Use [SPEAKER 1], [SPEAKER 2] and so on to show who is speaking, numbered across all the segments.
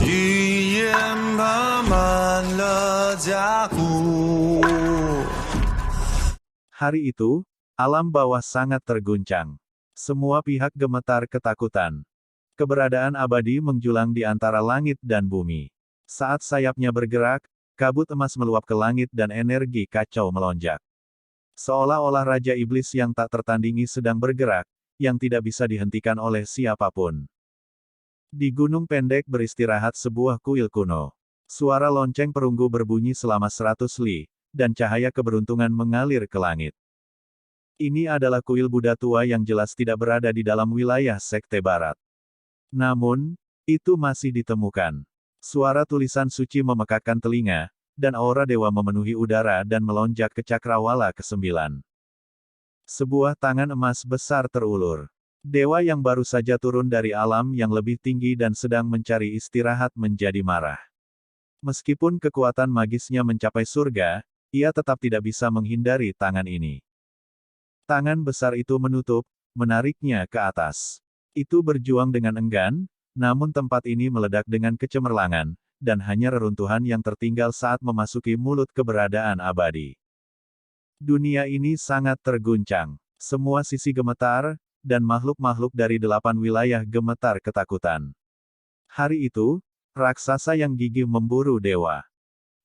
[SPEAKER 1] 语言爬满了甲骨。
[SPEAKER 2] Hari itu, alam bawah sangat terguncang. Semua pihak gemetar ketakutan. Keberadaan abadi menjulang di antara langit dan bumi. Saat sayapnya bergerak, kabut emas meluap ke langit dan energi kacau melonjak. Seolah-olah Raja Iblis yang tak tertandingi sedang bergerak, yang tidak bisa dihentikan oleh siapapun. Di gunung pendek beristirahat sebuah kuil kuno. Suara lonceng perunggu berbunyi selama 100 li, dan cahaya keberuntungan mengalir ke langit. Ini adalah kuil Buddha tua yang jelas tidak berada di dalam wilayah Sekte Barat. Namun, itu masih ditemukan. Suara tulisan suci memekakkan telinga, dan aura dewa memenuhi udara dan melonjak ke cakrawala ke-9. Sebuah tangan emas besar terulur. Dewa yang baru saja turun dari alam yang lebih tinggi dan sedang mencari istirahat menjadi marah. Meskipun kekuatan magisnya mencapai surga, ia tetap tidak bisa menghindari tangan ini. Tangan besar itu menutup, menariknya ke atas. Itu berjuang dengan enggan, namun tempat ini meledak dengan kecemerlangan, dan hanya reruntuhan yang tertinggal saat memasuki mulut keberadaan abadi. Dunia ini sangat terguncang. Semua sisi gemetar, dan makhluk-makhluk dari 8 wilayah gemetar ketakutan. Hari itu, raksasa yang gigih memburu dewa.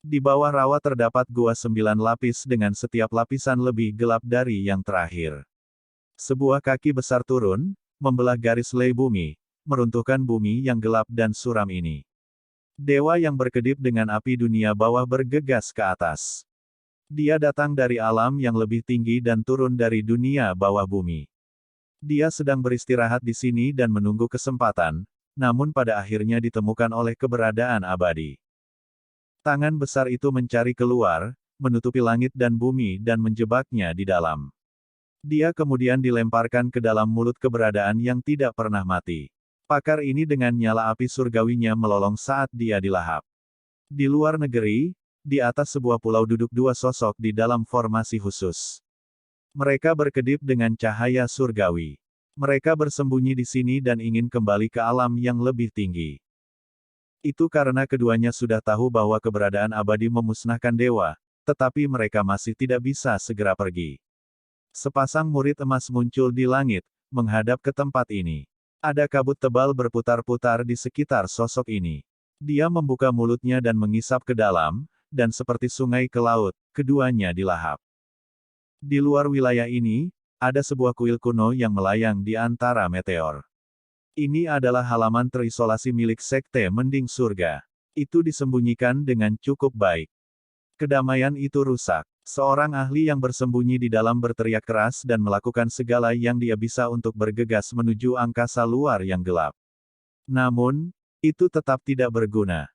[SPEAKER 2] Di bawah rawa terdapat gua 9 lapis dengan setiap lapisan lebih gelap dari yang terakhir. Sebuah kaki besar turun, membelah garis lei bumi, meruntuhkan bumi yang gelap dan suram ini. Dewa yang berkedip dengan api dunia bawah bergegas ke atas. Dia datang dari alam yang lebih tinggi dan turun dari dunia bawah bumi. Dia sedang beristirahat di sini dan menunggu kesempatan, namun pada akhirnya ditemukan oleh keberadaan abadi. Tangan besar itu mencari keluar, menutupi langit dan bumi dan menjebaknya di dalam. Dia kemudian dilemparkan ke dalam mulut keberadaan yang tidak pernah mati. Pakar ini dengan nyala api surgawinya melolong saat dia dilahap. Di luar negeri, di atas sebuah pulau duduk dua sosok di dalam formasi khusus. Mereka berkedip dengan cahaya surgawi. Mereka bersembunyi di sini dan ingin kembali ke alam yang lebih tinggi. Itu karena keduanya sudah tahu bahwa keberadaan abadi memusnahkan dewa, tetapi mereka masih tidak bisa segera pergi. Sepasang murid emas muncul di langit, menghadap ke tempat ini. Ada kabut tebal berputar-putar di sekitar sosok ini. Dia membuka mulutnya dan mengisap ke dalam, dan seperti sungai ke laut, keduanya dilahap. Di luar wilayah ini, ada sebuah kuil kuno yang melayang di antara meteor. Ini adalah halaman terisolasi milik Sekte Mending Surga. Itu disembunyikan dengan cukup baik. Kedamaian itu rusak. Seorang ahli yang bersembunyi di dalam berteriak keras dan melakukan segala yang dia bisa untuk bergegas menuju angkasa luar yang gelap. Namun, itu tetap tidak berguna.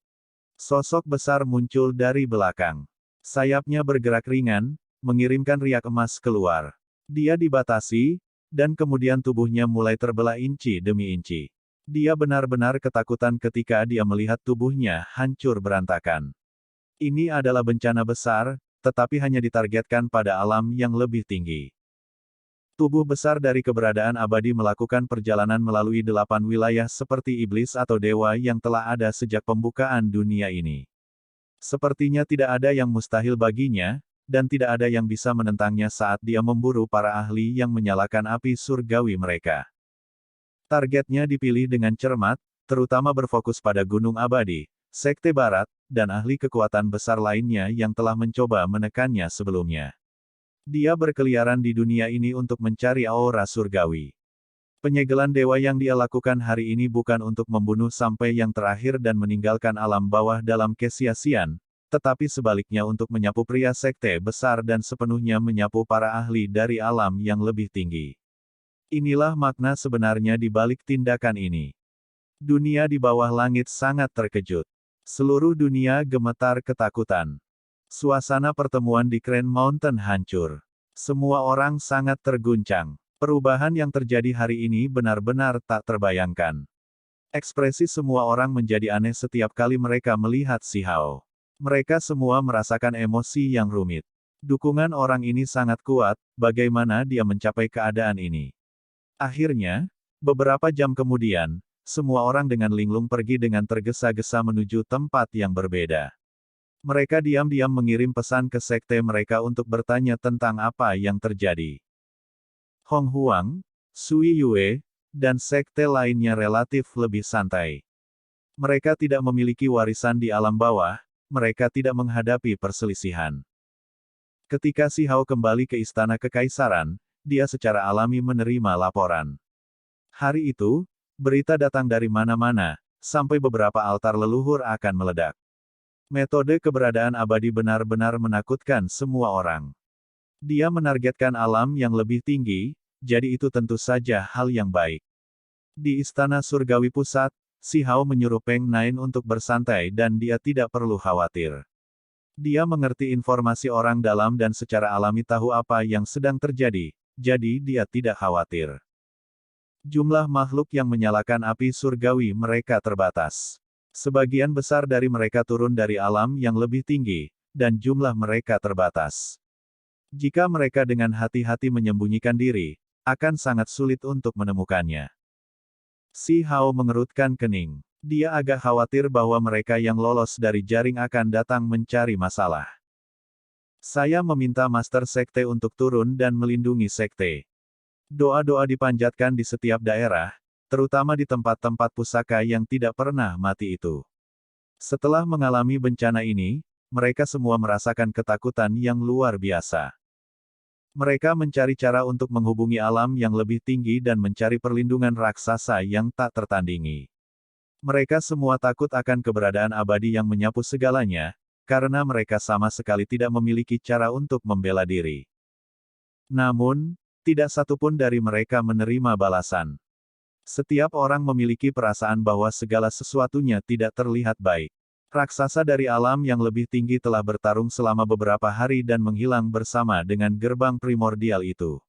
[SPEAKER 2] Sosok besar muncul dari belakang. Sayapnya bergerak ringan, mengirimkan riak emas keluar. Dia dibatasi, dan kemudian tubuhnya mulai terbelah inci demi inci. Dia benar-benar ketakutan ketika dia melihat tubuhnya hancur berantakan. Ini adalah bencana besar, tetapi hanya ditargetkan pada alam yang lebih tinggi. Tubuh besar dari keberadaan abadi melakukan perjalanan melalui 8 wilayah seperti iblis atau dewa yang telah ada sejak pembukaan dunia ini. Sepertinya tidak ada yang mustahil baginya, dan tidak ada yang bisa menentangnya saat dia memburu para ahli yang menyalakan api surgawi mereka. Targetnya dipilih dengan cermat, terutama berfokus pada Gunung Abadi, Sekte Barat, dan ahli kekuatan besar lainnya yang telah mencoba menekannya sebelumnya. Dia berkeliaran di dunia ini untuk mencari aura surgawi. Penyegelan dewa yang dia lakukan hari ini bukan untuk membunuh sampai yang terakhir dan meninggalkan alam bawah dalam kesia-siaan, tetapi sebaliknya untuk menyapu pria sekte besar dan sepenuhnya menyapu para ahli dari alam yang lebih tinggi. Inilah makna sebenarnya di balik tindakan ini. Dunia di bawah langit sangat terkejut. Seluruh dunia gemetar ketakutan. Suasana pertemuan di Grand Mountain hancur. Semua orang sangat terguncang. Perubahan yang terjadi hari ini benar-benar tak terbayangkan. Ekspresi semua orang menjadi aneh setiap kali mereka melihat si Hao. Mereka semua merasakan emosi yang rumit. Dukungan orang ini sangat kuat, bagaimana dia mencapai keadaan ini. Akhirnya, beberapa jam kemudian, semua orang dengan linglung pergi dengan tergesa-gesa menuju tempat yang berbeda. Mereka diam-diam mengirim pesan ke sekte mereka untuk bertanya tentang apa yang terjadi. Hong Huang, Sui Yue, dan sekte lainnya relatif lebih santai. Mereka tidak memiliki warisan di alam bawah, mereka tidak menghadapi perselisihan. Ketika Si Hao kembali ke istana kekaisaran, dia secara alami menerima laporan. Hari itu, berita datang dari mana-mana, sampai beberapa altar leluhur akan meledak. Metode keberadaan abadi benar-benar menakutkan semua orang. Dia menargetkan alam yang lebih tinggi, jadi itu tentu saja hal yang baik. Di Istana Surgawi Pusat, Si Hao menyuruh Peng Nain untuk bersantai dan dia tidak perlu khawatir. Dia mengerti informasi orang dalam dan secara alami tahu apa yang sedang terjadi, jadi dia tidak khawatir. Jumlah makhluk yang menyalakan api surgawi mereka terbatas. Sebagian besar dari mereka turun dari alam yang lebih tinggi, dan jumlah mereka terbatas. Jika mereka dengan hati-hati menyembunyikan diri, akan sangat sulit untuk menemukannya. Si Hao mengerutkan kening. Dia agak khawatir bahwa mereka yang lolos dari jaring akan datang mencari masalah. Saya meminta Master Sekte untuk turun dan melindungi Sekte. Doa-doa dipanjatkan di setiap daerah, terutama di tempat-tempat pusaka yang tidak pernah mati itu. Setelah mengalami bencana ini, mereka semua merasakan ketakutan yang luar biasa. Mereka mencari cara untuk menghubungi alam yang lebih tinggi dan mencari perlindungan raksasa yang tak tertandingi. Mereka semua takut akan keberadaan abadi yang menyapu segalanya, karena mereka sama sekali tidak memiliki cara untuk membela diri. Namun, tidak satupun dari mereka menerima balasan. Setiap orang memiliki perasaan bahwa segala sesuatunya tidak terlihat baik. Raksasa dari alam yang lebih tinggi telah bertarung selama beberapa hari dan menghilang bersama dengan gerbang primordial itu.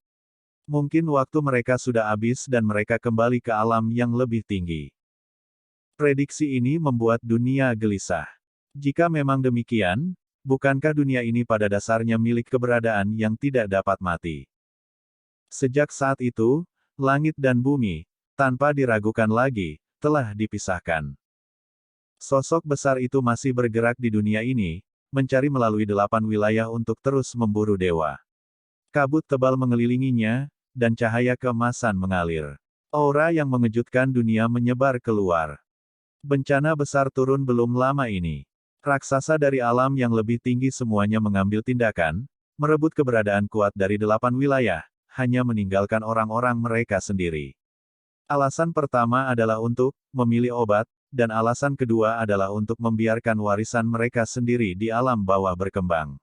[SPEAKER 2] Mungkin waktu mereka sudah habis dan mereka kembali ke alam yang lebih tinggi. Prediksi ini membuat dunia gelisah. Jika memang demikian, bukankah dunia ini pada dasarnya milik keberadaan yang tidak dapat mati? Sejak saat itu, langit dan bumi, tanpa diragukan lagi, telah dipisahkan. Sosok besar itu masih bergerak di dunia ini, mencari melalui 8 wilayah untuk terus memburu dewa. Kabut tebal mengelilinginya, dan cahaya keemasan mengalir. Aura yang mengejutkan dunia menyebar keluar. Bencana besar turun belum lama ini. Raksasa dari alam yang lebih tinggi semuanya mengambil tindakan, merebut keberadaan kuat dari 8 wilayah, hanya meninggalkan orang-orang mereka sendiri. Alasan pertama adalah untuk memilih obat, dan alasan kedua adalah untuk membiarkan warisan mereka sendiri di alam bawah berkembang.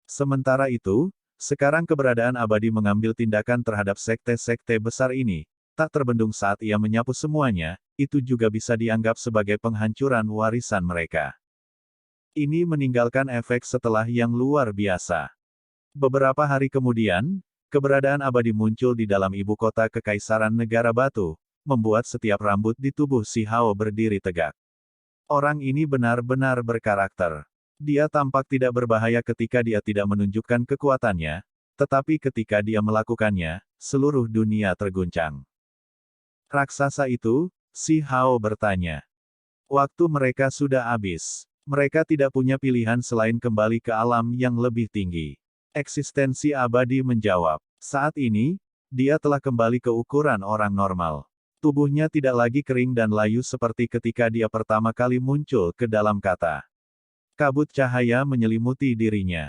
[SPEAKER 2] Sementara itu, sekarang keberadaan abadi mengambil tindakan terhadap sekte-sekte besar ini, tak terbendung saat ia menyapu semuanya, itu juga bisa dianggap sebagai penghancuran warisan mereka. Ini meninggalkan efek setelah yang luar biasa. Beberapa hari kemudian, keberadaan abadi muncul di dalam ibu kota Kekaisaran Negara Batu, membuat setiap rambut di tubuh Si Hao berdiri tegak. Orang ini benar-benar berkarakter. Dia tampak tidak berbahaya ketika dia tidak menunjukkan kekuatannya, tetapi ketika dia melakukannya, seluruh dunia terguncang. Raksasa itu, Si Hao bertanya. Waktu mereka sudah habis. Mereka tidak punya pilihan selain kembali ke alam yang lebih tinggi. Eksistensi abadi menjawab. Saat ini, dia telah kembali ke ukuran orang normal. Tubuhnya tidak lagi kering dan layu seperti ketika dia pertama kali muncul ke dalam kata. Kabut cahaya menyelimuti dirinya.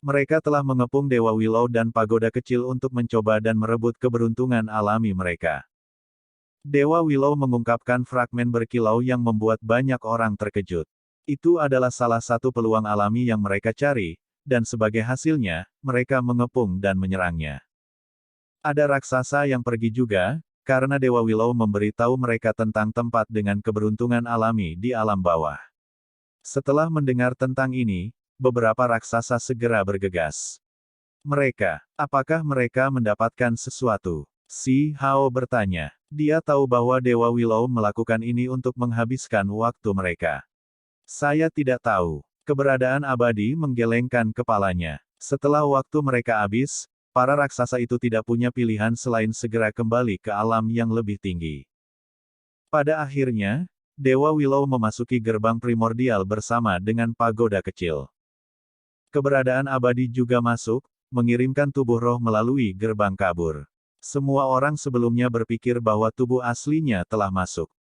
[SPEAKER 2] Mereka telah mengepung Dewa Willow dan pagoda kecil untuk mencoba dan merebut keberuntungan alami mereka. Dewa Willow mengungkapkan fragmen berkilau yang membuat banyak orang terkejut. Itu adalah salah satu peluang alami yang mereka cari, dan sebagai hasilnya, mereka mengepung dan menyerangnya. Ada raksasa yang pergi juga, karena Dewa Willow memberitahu mereka tentang tempat dengan keberuntungan alami di alam bawah. Setelah mendengar tentang ini, beberapa raksasa segera bergegas. Apakah mereka mendapatkan sesuatu? Si Hao bertanya. Dia tahu bahwa Dewa Willow melakukan ini untuk menghabiskan waktu mereka. Saya tidak tahu. Keberadaan abadi menggelengkan kepalanya. Setelah waktu mereka habis, para raksasa itu tidak punya pilihan selain segera kembali ke alam yang lebih tinggi. Pada akhirnya, Dewa Willow memasuki gerbang primordial bersama dengan pagoda kecil. Keberadaan abadi juga masuk, mengirimkan tubuh roh melalui gerbang kabur. Semua orang sebelumnya berpikir bahwa tubuh aslinya telah masuk.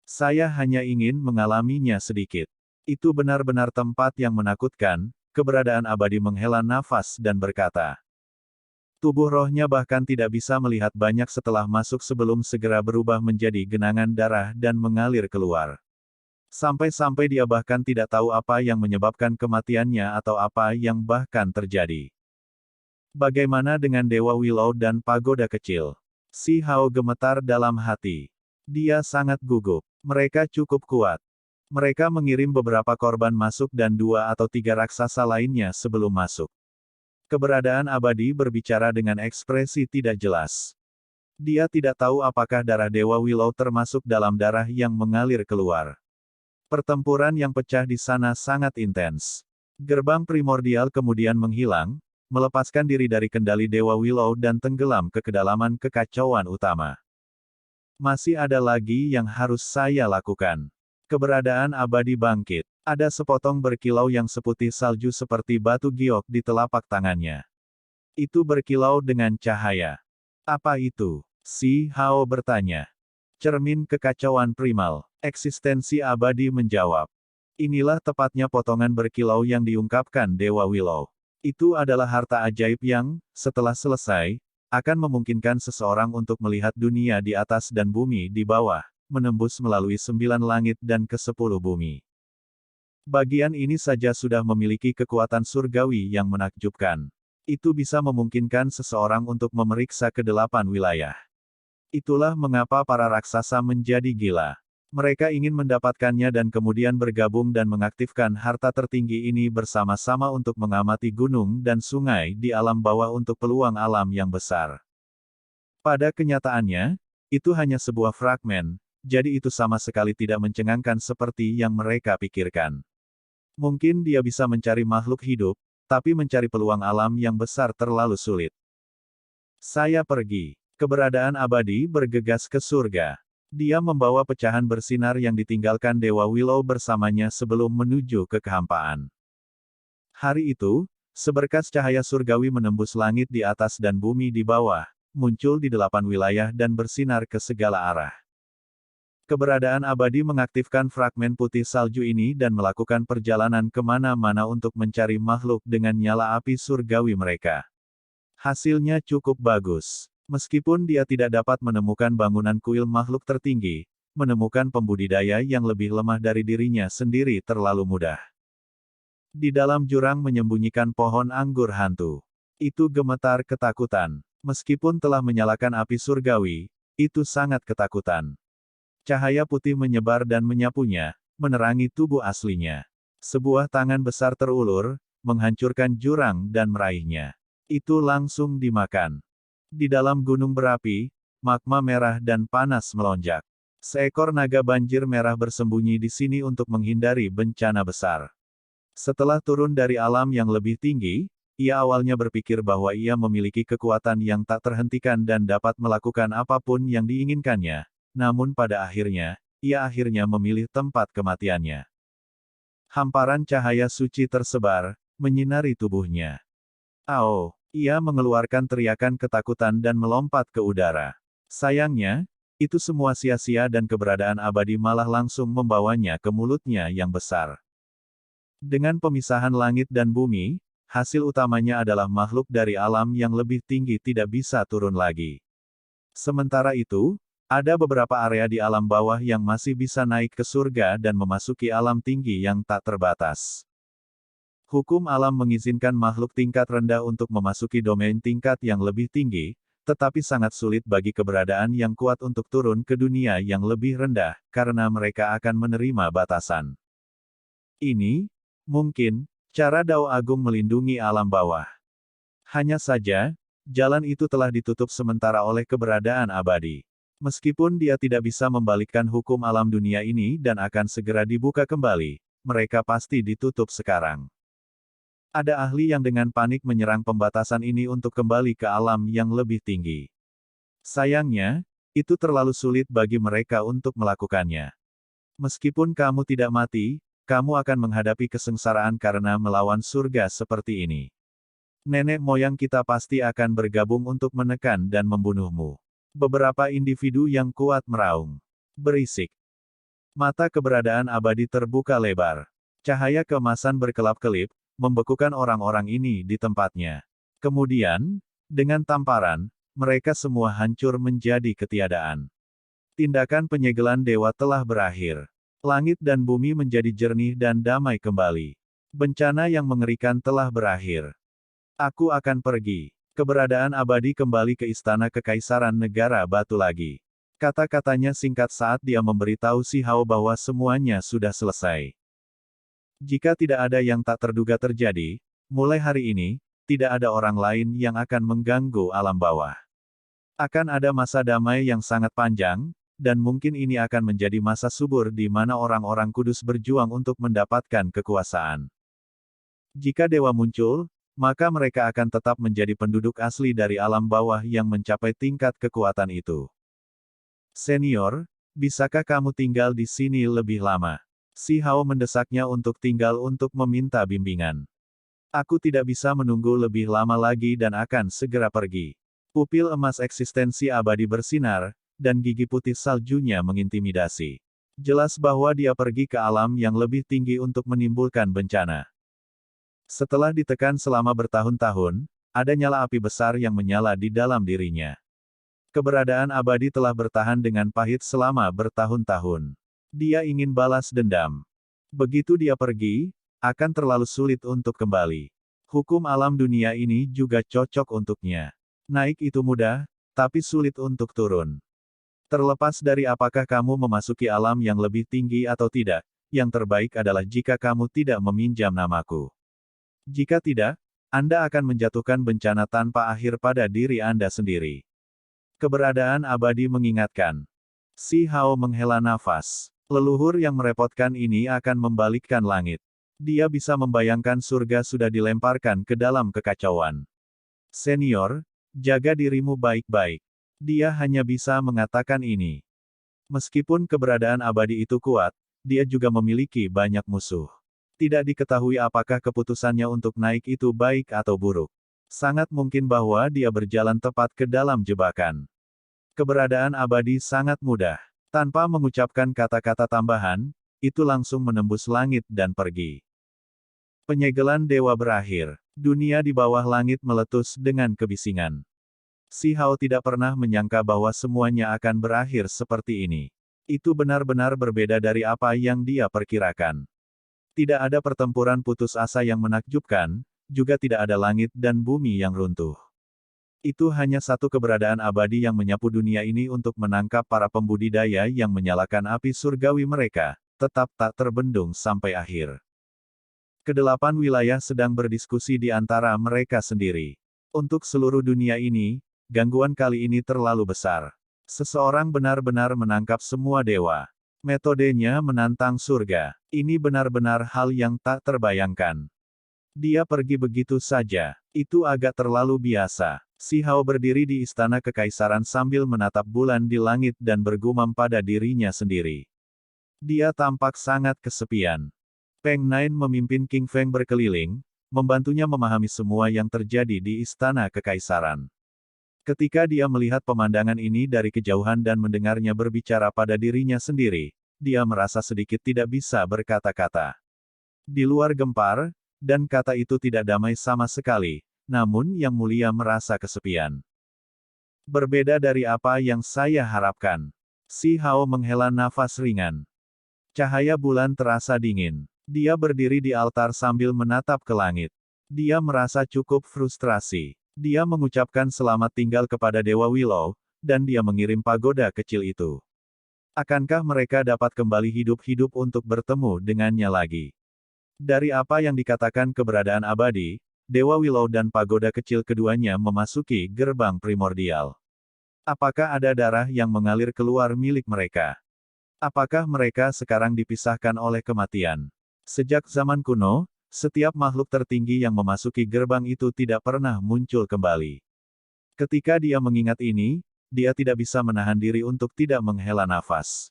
[SPEAKER 2] Saya hanya ingin mengalaminya sedikit. Itu benar-benar tempat yang menakutkan. Keberadaan abadi menghela nafas dan berkata, tubuh rohnya bahkan tidak bisa melihat banyak setelah masuk sebelum segera berubah menjadi genangan darah dan mengalir keluar. Sampai-sampai dia bahkan tidak tahu apa yang menyebabkan kematiannya atau apa yang bahkan terjadi. Bagaimana dengan Dewa Willow dan pagoda kecil? Si Hao gemetar dalam hati. Dia sangat gugup. Mereka cukup kuat. Mereka mengirim beberapa korban masuk dan 2 atau 3 raksasa lainnya sebelum masuk. Keberadaan abadi berbicara dengan ekspresi tidak jelas. Dia tidak tahu apakah darah Dewa Willow termasuk dalam darah yang mengalir keluar. Pertempuran yang pecah di sana sangat intens. Gerbang primordial kemudian menghilang, melepaskan diri dari kendali Dewa Willow dan tenggelam ke kedalaman kekacauan utama. Masih ada lagi yang harus saya lakukan. Keberadaan abadi bangkit. Ada sepotong berkilau yang seputih salju seperti batu giok di telapak tangannya. Itu berkilau dengan cahaya. Apa itu? Si Hao bertanya. Cermin kekacauan primal. Eksistensi abadi menjawab. Inilah tepatnya potongan berkilau yang diungkapkan Dewa Willow. Itu adalah harta ajaib yang, setelah selesai, akan memungkinkan seseorang untuk melihat dunia di atas dan bumi di bawah, menembus melalui 9 langit dan ke-10 bumi. Bagian ini saja sudah memiliki kekuatan surgawi yang menakjubkan. Itu bisa memungkinkan seseorang untuk memeriksa ke-8 wilayah. Itulah mengapa para raksasa menjadi gila. Mereka ingin mendapatkannya dan kemudian bergabung dan mengaktifkan harta tertinggi ini bersama-sama untuk mengamati gunung dan sungai di alam bawah untuk peluang alam yang besar. Pada kenyataannya, itu hanya sebuah fragmen, jadi itu sama sekali tidak mencengangkan seperti yang mereka pikirkan. Mungkin dia bisa mencari makhluk hidup, tapi mencari peluang alam yang besar terlalu sulit. Saya pergi. Keberadaan abadi bergegas ke surga. Dia membawa pecahan bersinar yang ditinggalkan Dewa Willow bersamanya sebelum menuju ke kehampaan. Hari itu, seberkas cahaya surgawi menembus langit di atas dan bumi di bawah, muncul di 8 wilayah dan bersinar ke segala arah. Keberadaan abadi mengaktifkan fragmen putih salju ini dan melakukan perjalanan kemana-mana untuk mencari makhluk dengan nyala api surgawi mereka. Hasilnya cukup bagus. Meskipun dia tidak dapat menemukan bangunan kuil makhluk tertinggi, menemukan pembudidaya yang lebih lemah dari dirinya sendiri terlalu mudah. Di dalam jurang menyembunyikan pohon anggur hantu. Itu gemetar ketakutan. Meskipun telah menyalakan api surgawi, itu sangat ketakutan. Cahaya putih menyebar dan menyapunya, menerangi tubuh aslinya. Sebuah tangan besar terulur, menghancurkan jurang dan meraihnya. Itu langsung dimakan. Di dalam gunung berapi, magma merah dan panas melonjak. Seekor naga banjir merah bersembunyi di sini untuk menghindari bencana besar. Setelah turun dari alam yang lebih tinggi, ia awalnya berpikir bahwa ia memiliki kekuatan yang tak terhentikan dan dapat melakukan apapun yang diinginkannya. Namun pada akhirnya, ia akhirnya memilih tempat kematiannya. Hamparan cahaya suci tersebar, menyinari tubuhnya. Ao! Ia mengeluarkan teriakan ketakutan dan melompat ke udara. Sayangnya, itu semua sia-sia dan keberadaan abadi malah langsung membawanya ke mulutnya yang besar. Dengan pemisahan langit dan bumi, hasil utamanya adalah makhluk dari alam yang lebih tinggi tidak bisa turun lagi. Sementara itu, ada beberapa area di alam bawah yang masih bisa naik ke surga dan memasuki alam tinggi yang tak terbatas. Hukum alam mengizinkan makhluk tingkat rendah untuk memasuki domain tingkat yang lebih tinggi, tetapi sangat sulit bagi keberadaan yang kuat untuk turun ke dunia yang lebih rendah, karena mereka akan menerima batasan. Ini, mungkin, cara Dao Agung melindungi alam bawah. Hanya saja, jalan itu telah ditutup sementara oleh keberadaan abadi. Meskipun dia tidak bisa membalikkan hukum alam dunia ini dan akan segera dibuka kembali, mereka pasti ditutup sekarang. Ada ahli yang dengan panik menyerang pembatasan ini untuk kembali ke alam yang lebih tinggi. Sayangnya, Itu terlalu sulit bagi mereka untuk melakukannya. Meskipun kamu tidak mati, kamu akan menghadapi kesengsaraan karena melawan surga seperti ini. Nenek moyang kita pasti akan bergabung untuk menekan dan membunuhmu. Beberapa individu yang kuat meraung. Berisik. Mata keberadaan abadi terbuka lebar. Cahaya keemasan berkelap-kelip, membekukan orang-orang ini di tempatnya. Kemudian, dengan tamparan, mereka semua hancur menjadi ketiadaan. Tindakan penyegelan dewa telah berakhir. Langit dan bumi menjadi jernih dan damai kembali. Bencana yang mengerikan telah berakhir. Aku akan pergi. Keberadaan abadi kembali ke istana kekaisaran negara batu lagi. Kata-katanya singkat saat dia memberitahu Si Hao bahwa semuanya sudah selesai. Jika tidak ada yang tak terduga terjadi, mulai hari ini, tidak ada orang lain yang akan mengganggu alam bawah. Akan ada masa damai yang sangat panjang, dan mungkin ini akan menjadi masa subur di mana orang-orang kudus berjuang untuk mendapatkan kekuasaan. Jika dewa muncul, maka mereka akan tetap menjadi penduduk asli dari alam bawah yang mencapai tingkat kekuatan itu. Senior, bisakah kamu tinggal di sini lebih lama? Si Hao mendesaknya untuk tinggal untuk meminta bimbingan. Aku tidak bisa menunggu lebih lama lagi dan akan segera pergi. Pupil emas eksistensi abadi bersinar, dan gigi putih saljunya mengintimidasi. Jelas bahwa dia pergi ke alam yang lebih tinggi untuk menimbulkan bencana. Setelah ditekan selama bertahun-tahun, ada nyala api besar yang menyala di dalam dirinya. Keberadaan abadi telah bertahan dengan pahit selama bertahun-tahun. Dia ingin balas dendam. Begitu dia pergi, akan terlalu sulit untuk kembali. Hukum alam dunia ini juga cocok untuknya. Naik itu mudah, tapi sulit untuk turun. Terlepas dari apakah kamu memasuki alam yang lebih tinggi atau tidak, yang terbaik adalah jika kamu tidak meminjam namaku. Jika tidak, Anda akan menjatuhkan bencana tanpa akhir pada diri Anda sendiri. Keberadaan abadi mengingatkan. Si Hao menghela nafas. Leluhur yang merepotkan ini akan membalikkan langit. Dia bisa membayangkan surga sudah dilemparkan ke dalam kekacauan. Senior, jaga dirimu baik-baik. Dia hanya bisa mengatakan ini. Meskipun keberadaan abadi itu kuat, dia juga memiliki banyak musuh. Tidak diketahui apakah keputusannya untuk naik itu baik atau buruk. Sangat mungkin bahwa dia berjalan tepat ke dalam jebakan. Keberadaan abadi sangat mudah. Tanpa mengucapkan kata-kata tambahan, itu langsung menembus langit dan pergi. Penyegelan dewa berakhir. Dunia di bawah langit meletus dengan kebisingan. Si Hao tidak pernah menyangka bahwa semuanya akan berakhir seperti ini. Itu benar-benar berbeda dari apa yang dia perkirakan. Tidak ada pertempuran putus asa yang menakjubkan, juga tidak ada langit dan bumi yang runtuh. Itu hanya satu keberadaan abadi yang menyapu dunia ini untuk menangkap para pembudidaya yang menyalakan api surgawi mereka, tetap tak terbendung sampai akhir. Kedelapan wilayah sedang berdiskusi di antara mereka sendiri. Untuk seluruh dunia ini, gangguan kali ini terlalu besar. Seseorang benar-benar menangkap semua dewa. Metodenya menantang surga. Ini benar-benar hal yang tak terbayangkan. Dia pergi begitu saja. Itu agak terlalu biasa. Si Hao berdiri di istana kekaisaran sambil menatap bulan di langit dan bergumam pada dirinya sendiri. Dia tampak sangat kesepian. Peng Nain memimpin King Feng berkeliling, membantunya memahami semua yang terjadi di istana kekaisaran. Ketika dia melihat pemandangan ini dari kejauhan dan mendengarnya berbicara pada dirinya sendiri, dia merasa sedikit tidak bisa berkata-kata. Di luar gempar, dan kata itu tidak damai sama sekali, namun Yang Mulia merasa kesepian. Berbeda dari apa yang saya harapkan. Si Hao menghela nafas ringan. Cahaya bulan terasa dingin. Dia berdiri di altar sambil menatap ke langit. Dia merasa cukup frustrasi. Dia mengucapkan selamat tinggal kepada Dewa Willow, dan dia mengirim pagoda kecil itu. Akankah mereka dapat kembali hidup-hidup untuk bertemu dengannya lagi? Dari apa yang dikatakan keberadaan abadi, Dewa Willow dan pagoda kecil keduanya memasuki gerbang primordial. Apakah ada darah yang mengalir keluar milik mereka? Apakah mereka sekarang dipisahkan oleh kematian? Sejak zaman kuno, setiap makhluk tertinggi yang memasuki gerbang itu tidak pernah muncul kembali. Ketika dia mengingat ini, dia tidak bisa menahan diri untuk tidak menghela nafas.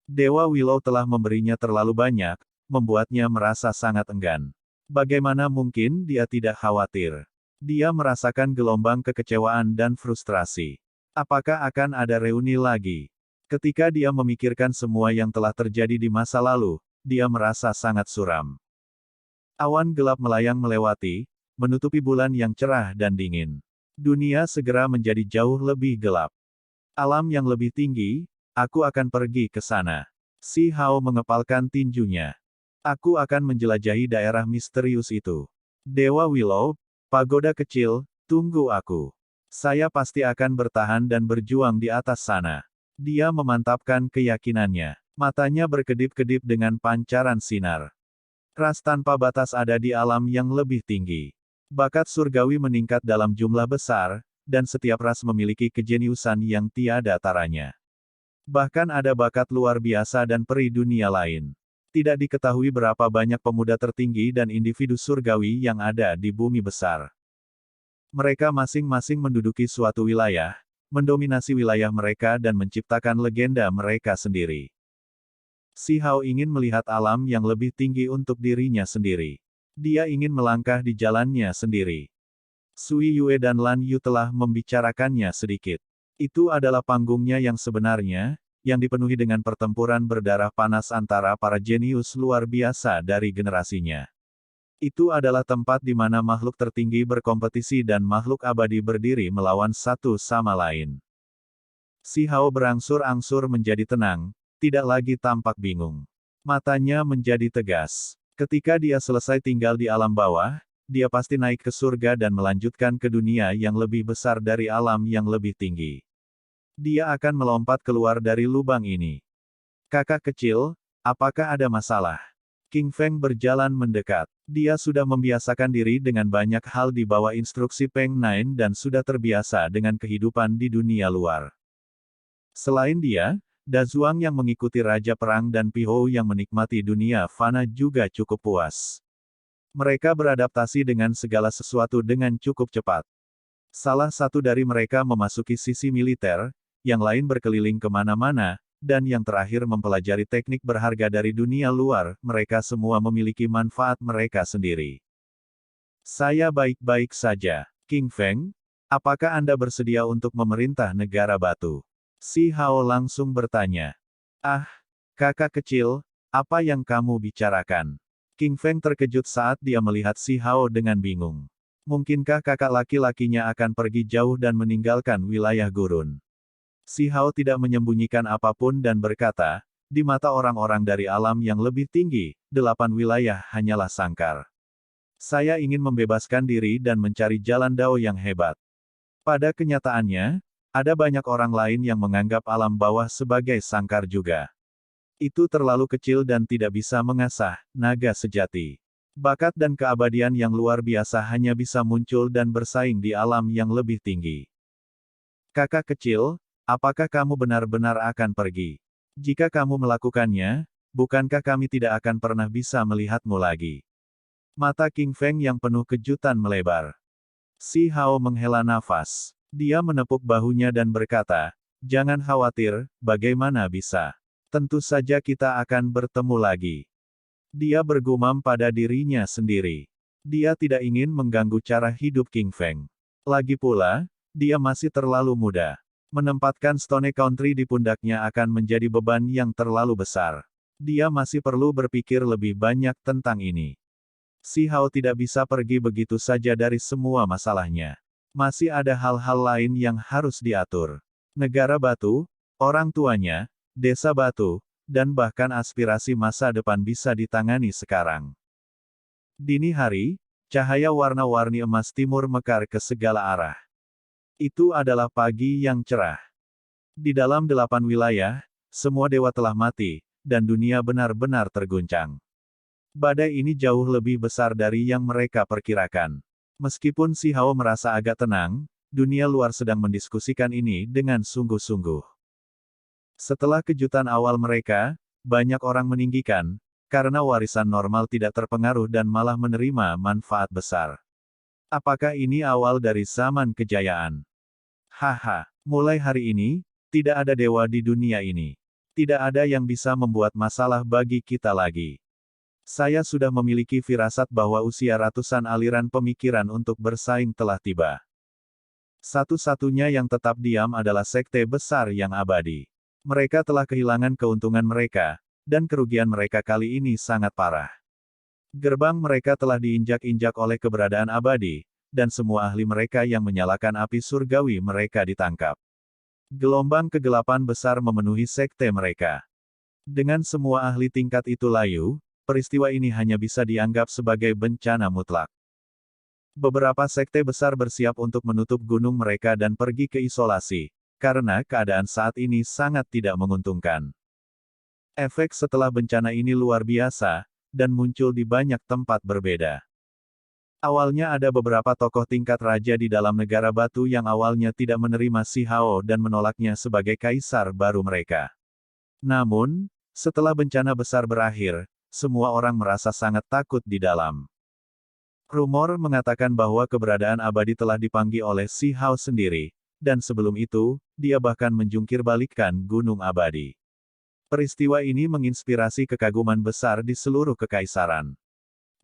[SPEAKER 2] Dewa Willow telah memberinya terlalu banyak, membuatnya merasa sangat enggan. Bagaimana mungkin dia tidak khawatir? Dia merasakan gelombang kekecewaan dan frustrasi. Apakah akan ada reuni lagi? Ketika dia memikirkan semua yang telah terjadi di masa lalu, dia merasa sangat suram. Awan gelap melayang melewati, menutupi bulan yang cerah dan dingin. Dunia segera menjadi jauh lebih gelap. Alam yang lebih tinggi, aku akan pergi ke sana. Si Hao mengepalkan tinjunya. Aku akan menjelajahi daerah misterius itu. Dewa Willow, pagoda kecil, tunggu aku. Saya pasti akan bertahan dan berjuang di atas sana. Dia memantapkan keyakinannya. Matanya berkedip-kedip dengan pancaran sinar. Ras tanpa batas ada di alam yang lebih tinggi. Bakat surgawi meningkat dalam jumlah besar, dan setiap ras memiliki kejeniusan yang tiada taranya. Bahkan ada bakat luar biasa dan peri dunia lain. Tidak diketahui berapa banyak pemuda tertinggi dan individu surgawi yang ada di bumi besar. Mereka masing-masing menduduki suatu wilayah, mendominasi wilayah mereka dan menciptakan legenda mereka sendiri. Si Hao ingin melihat alam yang lebih tinggi untuk dirinya sendiri. Dia ingin melangkah di jalannya sendiri. Sui Yue dan Lan Yu telah membicarakannya sedikit. Itu adalah panggungnya yang sebenarnya, yang dipenuhi dengan pertempuran berdarah panas antara para jenius luar biasa dari generasinya. Itu adalah tempat di mana makhluk tertinggi berkompetisi dan makhluk abadi berdiri melawan satu sama lain. Si Hao berangsur-angsur menjadi tenang, tidak lagi tampak bingung. Matanya menjadi tegas. Ketika dia selesai tinggal di alam bawah, dia pasti naik ke surga dan melanjutkan ke dunia yang lebih besar dari alam yang lebih tinggi. Dia akan melompat keluar dari lubang ini. Kakak kecil, apakah ada masalah? King Feng berjalan mendekat. Dia sudah membiasakan diri dengan banyak hal di bawah instruksi Peng Nine dan sudah terbiasa dengan kehidupan di dunia luar. Selain dia, Da Zuang yang mengikuti Raja Perang dan Pi Hou yang menikmati dunia fana juga cukup puas. Mereka beradaptasi dengan segala sesuatu dengan cukup cepat. Salah satu dari mereka memasuki sisi militer, yang lain berkeliling kemana-mana, dan yang terakhir mempelajari teknik berharga dari dunia luar, mereka semua memiliki manfaat mereka sendiri. Saya baik-baik saja, King Feng. Apakah Anda bersedia untuk memerintah negara batu? Si Hao langsung bertanya. Ah, kakak kecil, apa yang kamu bicarakan? King Feng terkejut saat dia melihat si Hao dengan bingung. Mungkinkah kakak laki-lakinya akan pergi jauh dan meninggalkan wilayah gurun? Si Hao tidak menyembunyikan apapun dan berkata, di mata orang-orang dari alam yang lebih tinggi, 8 wilayah hanyalah sangkar. Saya ingin membebaskan diri dan mencari jalan Dao yang hebat. Pada kenyataannya, ada banyak orang lain yang menganggap alam bawah sebagai sangkar juga. Itu terlalu kecil dan tidak bisa mengasah naga sejati. Bakat dan keabadian yang luar biasa hanya bisa muncul dan bersaing di alam yang lebih tinggi. Kakak kecil, apakah kamu benar-benar akan pergi? Jika kamu melakukannya, bukankah kami tidak akan pernah bisa melihatmu lagi? Mata King Feng yang penuh kejutan melebar. Si Hao menghela nafas. Dia menepuk bahunya dan berkata, jangan khawatir, bagaimana bisa? Tentu saja kita akan bertemu lagi. Dia bergumam pada dirinya sendiri. Dia tidak ingin mengganggu cara hidup King Feng. Lagi pula, dia masih terlalu muda. Menempatkan Stone Country di pundaknya akan menjadi beban yang terlalu besar. Dia masih perlu berpikir lebih banyak tentang ini. Si Hao tidak bisa pergi begitu saja dari semua masalahnya. Masih ada hal-hal lain yang harus diatur. Negara batu, orang tuanya, desa batu, dan bahkan aspirasi masa depan bisa ditangani sekarang. Dini hari, cahaya warna-warni emas timur mekar ke segala arah. Itu adalah pagi yang cerah. Di dalam 8 wilayah, semua dewa telah mati, dan dunia benar-benar terguncang. Badai ini jauh lebih besar dari yang mereka perkirakan. Meskipun si Hao merasa agak tenang, dunia luar sedang mendiskusikan ini dengan sungguh-sungguh. Setelah kejutan awal mereka, banyak orang meninggikan, karena warisan normal tidak terpengaruh dan malah menerima manfaat besar. Apakah ini awal dari zaman kejayaan? Haha, Mulai hari ini, tidak ada dewa di dunia ini. Tidak ada yang bisa membuat masalah bagi kita lagi. Saya sudah memiliki firasat bahwa usia ratusan aliran pemikiran untuk bersaing telah tiba. Satu-satunya yang tetap diam adalah sekte besar yang abadi. Mereka telah kehilangan keuntungan mereka, dan kerugian mereka kali ini sangat parah. Gerbang mereka telah diinjak-injak oleh keberadaan abadi, dan semua ahli mereka yang menyalakan api surgawi mereka ditangkap. Gelombang kegelapan besar memenuhi sekte mereka. Dengan semua ahli tingkat itu layu, peristiwa ini hanya bisa dianggap sebagai bencana mutlak. Beberapa sekte besar bersiap untuk menutup gunung mereka dan pergi ke isolasi, karena keadaan saat ini sangat tidak menguntungkan. Efek setelah bencana ini luar biasa, dan muncul di banyak tempat berbeda. Awalnya ada beberapa tokoh tingkat raja di dalam negara batu yang awalnya tidak menerima Si Hao dan menolaknya sebagai kaisar baru mereka. Namun, setelah bencana besar berakhir, semua orang merasa sangat takut di dalam. Rumor mengatakan bahwa keberadaan abadi telah dipanggil oleh Si Hao sendiri, dan sebelum itu, dia bahkan menjungkir balikkan gunung abadi. Peristiwa ini menginspirasi kekaguman besar di seluruh kekaisaran.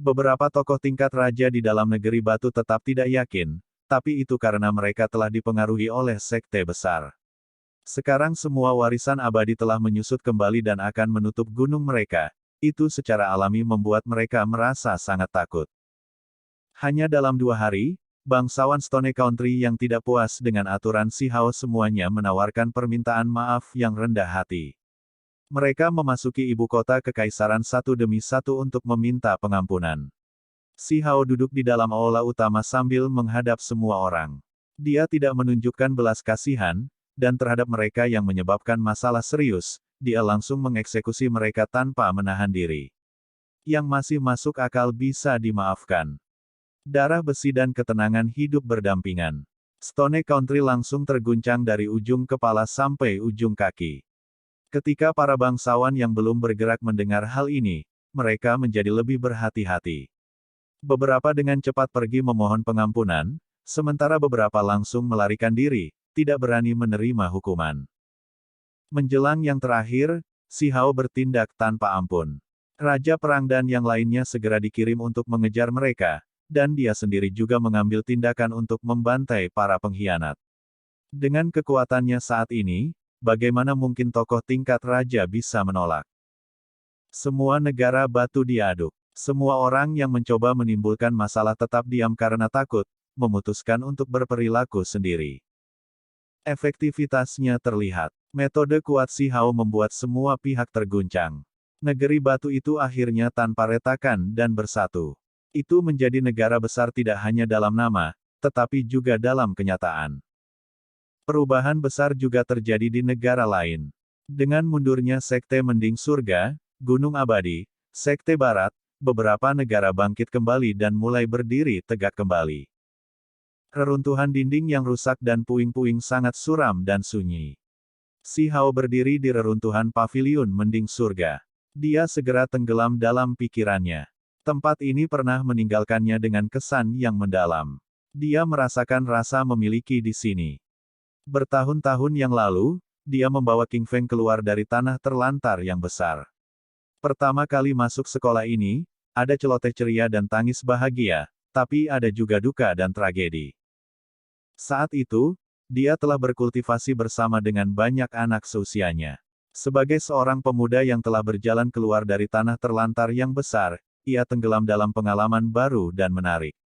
[SPEAKER 2] Beberapa tokoh tingkat raja di dalam negeri batu tetap tidak yakin, tapi itu karena mereka telah dipengaruhi oleh sekte besar. Sekarang semua warisan abadi telah menyusut kembali dan akan menutup gunung mereka, itu secara alami membuat mereka merasa sangat takut. Hanya dalam 2 hari, bangsawan Stone Country yang tidak puas dengan aturan Si Hao semuanya menawarkan permintaan maaf yang rendah hati. Mereka memasuki ibu kota kekaisaran satu demi satu untuk meminta pengampunan. Si Hao duduk di dalam aula utama sambil menghadap semua orang. Dia tidak menunjukkan belas kasihan, dan terhadap mereka yang menyebabkan masalah serius, dia langsung mengeksekusi mereka tanpa menahan diri. Yang masih masuk akal bisa dimaafkan. Darah besi dan ketenangan hidup berdampingan. Stone Country langsung terguncang dari ujung kepala sampai ujung kaki. Ketika para bangsawan yang belum bergerak mendengar hal ini, mereka menjadi lebih berhati-hati. Beberapa dengan cepat pergi memohon pengampunan, sementara beberapa langsung melarikan diri, tidak berani menerima hukuman. Menjelang yang terakhir, Si Hao bertindak tanpa ampun. Raja perang dan yang lainnya segera dikirim untuk mengejar mereka, dan dia sendiri juga mengambil tindakan untuk membantai para pengkhianat. Dengan kekuatannya saat ini, bagaimana mungkin tokoh tingkat raja bisa menolak? Semua negara batu diaduk. Semua orang yang mencoba menimbulkan masalah tetap diam karena takut, memutuskan untuk berperilaku sendiri. Efektivitasnya terlihat. Metode kuat Si Hao membuat semua pihak terguncang. Negeri batu itu akhirnya tanpa retakan dan bersatu. Itu menjadi negara besar tidak hanya dalam nama, tetapi juga dalam kenyataan. Perubahan besar juga terjadi di negara lain. Dengan mundurnya Sekte Mending Surga, Gunung Abadi, Sekte Barat, beberapa negara bangkit kembali dan mulai berdiri tegak kembali. Reruntuhan dinding yang rusak dan puing-puing sangat suram dan sunyi. Si Hao berdiri di reruntuhan paviliun Mending Surga. Dia segera tenggelam dalam pikirannya. Tempat ini pernah meninggalkannya dengan kesan yang mendalam. Dia merasakan rasa memiliki di sini. Bertahun-tahun yang lalu, dia membawa King Feng keluar dari tanah terlantar yang besar. Pertama kali masuk sekolah ini, ada celoteh ceria dan tangis bahagia, tapi ada juga duka dan tragedi. Saat itu, dia telah berkultivasi bersama dengan banyak anak seusianya. Sebagai seorang pemuda yang telah berjalan keluar dari tanah terlantar yang besar, ia tenggelam dalam pengalaman baru dan menarik.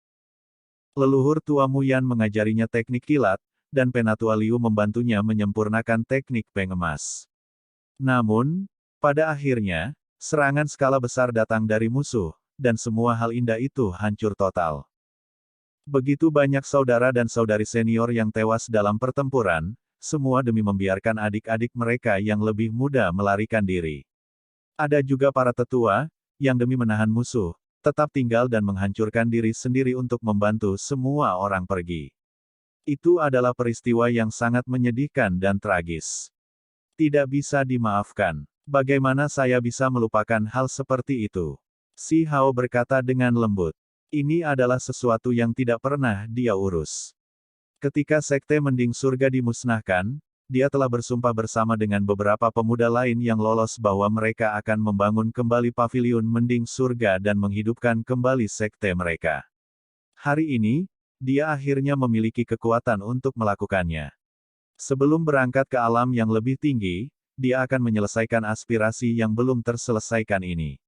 [SPEAKER 2] Leluhur tua Muyan mengajarinya teknik kilat, dan Penatua Liu membantunya menyempurnakan teknik peng emas. Namun, pada akhirnya, serangan skala besar datang dari musuh, dan semua hal indah itu hancur total. Begitu banyak saudara dan saudari senior yang tewas dalam pertempuran, semua demi membiarkan adik-adik mereka yang lebih muda melarikan diri. Ada juga para tetua, yang demi menahan musuh, tetap tinggal dan menghancurkan diri sendiri untuk membantu semua orang pergi. Itu adalah peristiwa yang sangat menyedihkan dan tragis. Tidak bisa dimaafkan. Bagaimana saya bisa melupakan hal seperti itu? Si Hao berkata dengan lembut. Ini adalah sesuatu yang tidak pernah dia urus. Ketika Sekte Mending Surga dimusnahkan, dia telah bersumpah bersama dengan beberapa pemuda lain yang lolos bahwa mereka akan membangun kembali Paviliun Mending Surga dan menghidupkan kembali sekte mereka. Hari ini, dia akhirnya memiliki kekuatan untuk melakukannya. Sebelum berangkat ke alam yang lebih tinggi, dia akan menyelesaikan aspirasi yang belum terselesaikan ini.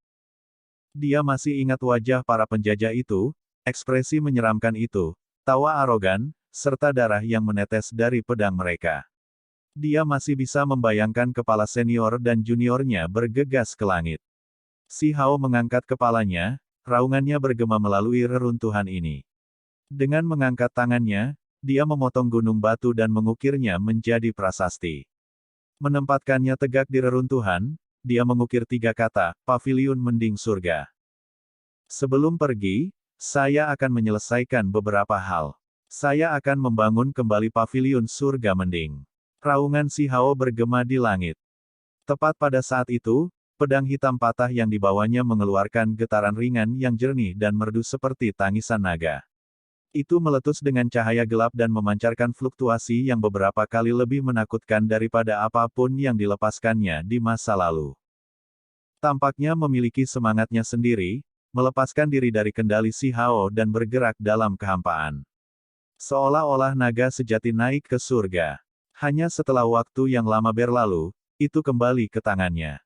[SPEAKER 2] Dia masih ingat wajah para penjajah itu, ekspresi menyeramkan itu, tawa arogan, serta darah yang menetes dari pedang mereka. Dia masih bisa membayangkan kepala senior dan juniornya bergegas ke langit. Si Hao mengangkat kepalanya, raungannya bergema melalui reruntuhan ini. Dengan mengangkat tangannya, dia memotong gunung batu dan mengukirnya menjadi prasasti. Menempatkannya tegak di reruntuhan, dia mengukir 3 kata, Paviliun Mending Surga. Sebelum pergi, saya akan menyelesaikan beberapa hal. Saya akan membangun kembali Paviliun Surga Mending. Raungan si Hao bergema di langit. Tepat pada saat itu, pedang hitam patah yang dibawanya mengeluarkan getaran ringan yang jernih dan merdu seperti tangisan naga. Itu meletus dengan cahaya gelap dan memancarkan fluktuasi yang beberapa kali lebih menakutkan daripada apapun yang dilepaskannya di masa lalu. Tampaknya memiliki semangatnya sendiri, melepaskan diri dari kendali si Hao dan bergerak dalam kehampaan. Seolah-olah naga sejati naik ke surga. Hanya setelah waktu yang lama berlalu, itu kembali ke tangannya.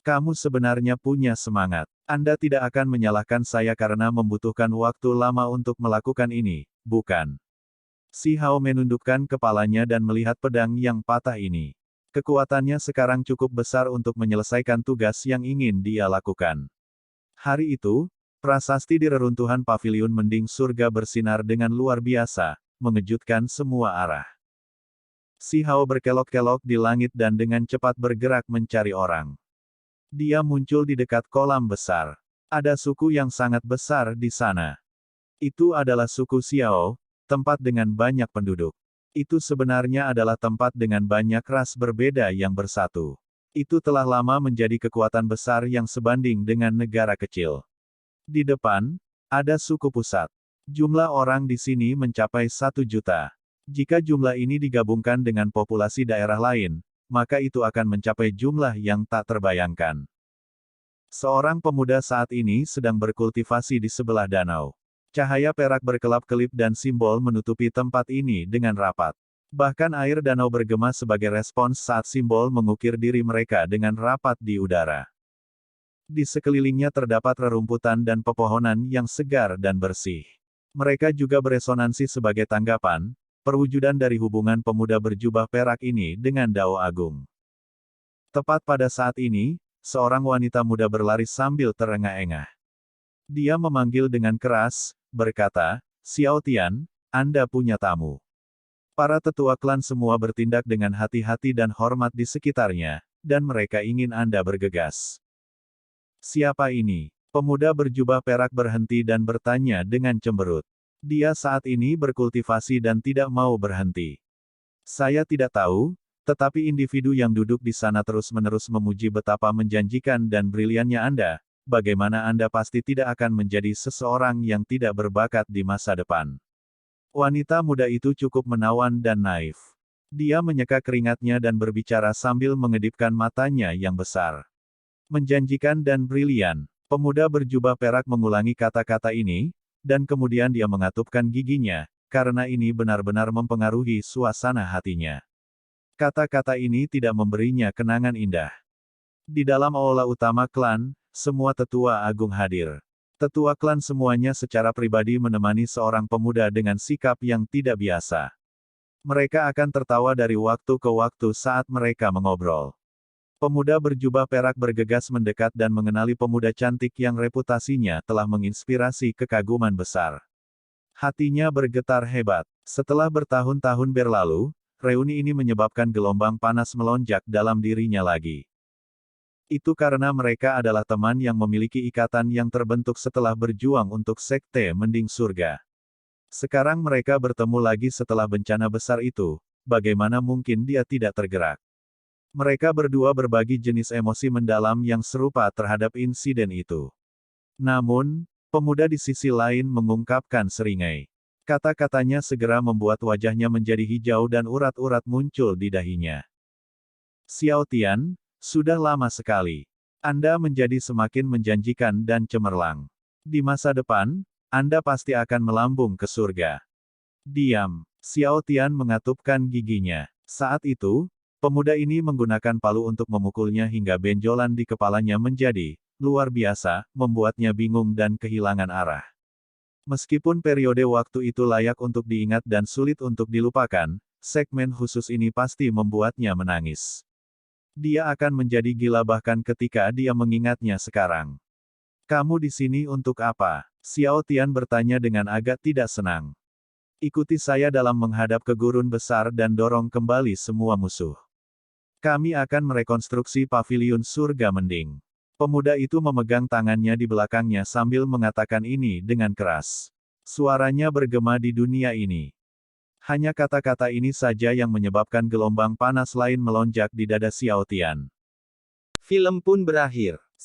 [SPEAKER 2] Kamu sebenarnya punya semangat. Anda tidak akan menyalahkan saya karena membutuhkan waktu lama untuk melakukan ini, bukan? Si Hao menundukkan kepalanya dan melihat pedang yang patah ini. Kekuatannya sekarang cukup besar untuk menyelesaikan tugas yang ingin dia lakukan. Hari itu, prasasti di reruntuhan Paviliun Mending Surga bersinar dengan luar biasa, mengejutkan semua arah. Si Hao berkelok-kelok di langit dan dengan cepat bergerak mencari orang. Dia muncul di dekat kolam besar. Ada suku yang sangat besar di sana. Itu adalah suku Xiao, tempat dengan banyak penduduk. Itu sebenarnya adalah tempat dengan banyak ras berbeda yang bersatu. Itu telah lama menjadi kekuatan besar yang sebanding dengan negara kecil. Di depan, ada suku pusat. Jumlah orang di sini mencapai 1 juta. Jika jumlah ini digabungkan dengan populasi daerah lain, maka itu akan mencapai jumlah yang tak terbayangkan. Seorang pemuda saat ini sedang berkultivasi di sebelah danau. Cahaya perak berkelap-kelip dan simbol menutupi tempat ini dengan rapat. Bahkan air danau bergema sebagai respons saat simbol mengukir diri mereka dengan rapat di udara. Di sekelilingnya terdapat rerumputan dan pepohonan yang segar dan bersih. Mereka juga beresonansi sebagai tanggapan, perwujudan dari hubungan pemuda berjubah perak ini dengan Dao Agung. Tepat pada saat ini, seorang wanita muda berlari sambil terengah-engah. Dia memanggil dengan keras, berkata, Xiao Tian, Anda punya tamu. Para tetua klan semua bertindak dengan hati-hati dan hormat di sekitarnya, dan mereka ingin Anda bergegas. Siapa ini? Pemuda berjubah perak berhenti dan bertanya dengan cemberut. Dia saat ini berkultivasi dan tidak mau berhenti. Saya tidak tahu, tetapi individu yang duduk di sana terus-menerus memuji betapa menjanjikan dan briliannya Anda, bagaimana Anda pasti tidak akan menjadi seseorang yang tidak berbakat di masa depan. Wanita muda itu cukup menawan dan naif. Dia menyeka keringatnya dan berbicara sambil mengedipkan matanya yang besar. Menjanjikan dan brilian. Pemuda berjubah perak mengulangi kata-kata ini, dan kemudian dia mengatupkan giginya, karena ini benar-benar mempengaruhi suasana hatinya. Kata-kata ini tidak memberinya kenangan indah. Di dalam aula utama klan, semua tetua agung hadir. Tetua klan semuanya secara pribadi menemani seorang pemuda dengan sikap yang tidak biasa. Mereka akan tertawa dari waktu ke waktu saat mereka mengobrol. Pemuda berjubah perak bergegas mendekat dan mengenali pemuda cantik yang reputasinya telah menginspirasi kekaguman besar. Hatinya bergetar hebat. Setelah bertahun-tahun berlalu, reuni ini menyebabkan gelombang panas melonjak dalam dirinya lagi. Itu karena mereka adalah teman yang memiliki ikatan yang terbentuk setelah berjuang untuk Sekte Mending Surga. Sekarang mereka bertemu lagi setelah bencana besar itu, bagaimana mungkin dia tidak tergerak? Mereka berdua berbagi jenis emosi mendalam yang serupa terhadap insiden itu. Namun, pemuda di sisi lain mengungkapkan seringai. Kata-katanya segera membuat wajahnya menjadi hijau dan urat-urat muncul di dahinya. Xiao Tian, sudah lama sekali. Anda menjadi semakin menjanjikan dan cemerlang. Di masa depan, Anda pasti akan melambung ke surga. Diam. Xiao Tian mengatupkan giginya. Saat itu, pemuda ini menggunakan palu untuk memukulnya hingga benjolan di kepalanya menjadi luar biasa, membuatnya bingung dan kehilangan arah. Meskipun periode waktu itu layak untuk diingat dan sulit untuk dilupakan, segmen khusus ini pasti membuatnya menangis. Dia akan menjadi gila bahkan ketika dia mengingatnya sekarang. Kamu di sini untuk apa? Xiao Tian bertanya dengan agak tidak senang. Ikuti saya dalam menghadap ke gurun besar dan dorong kembali semua musuh. Kami akan merekonstruksi paviliun surga mending. Pemuda itu memegang tangannya di belakangnya sambil mengatakan ini dengan keras. Suaranya bergema di dunia ini. Hanya kata-kata ini saja yang menyebabkan gelombang panas lain melonjak di dada Xiao Tian.
[SPEAKER 3] Film pun berakhir.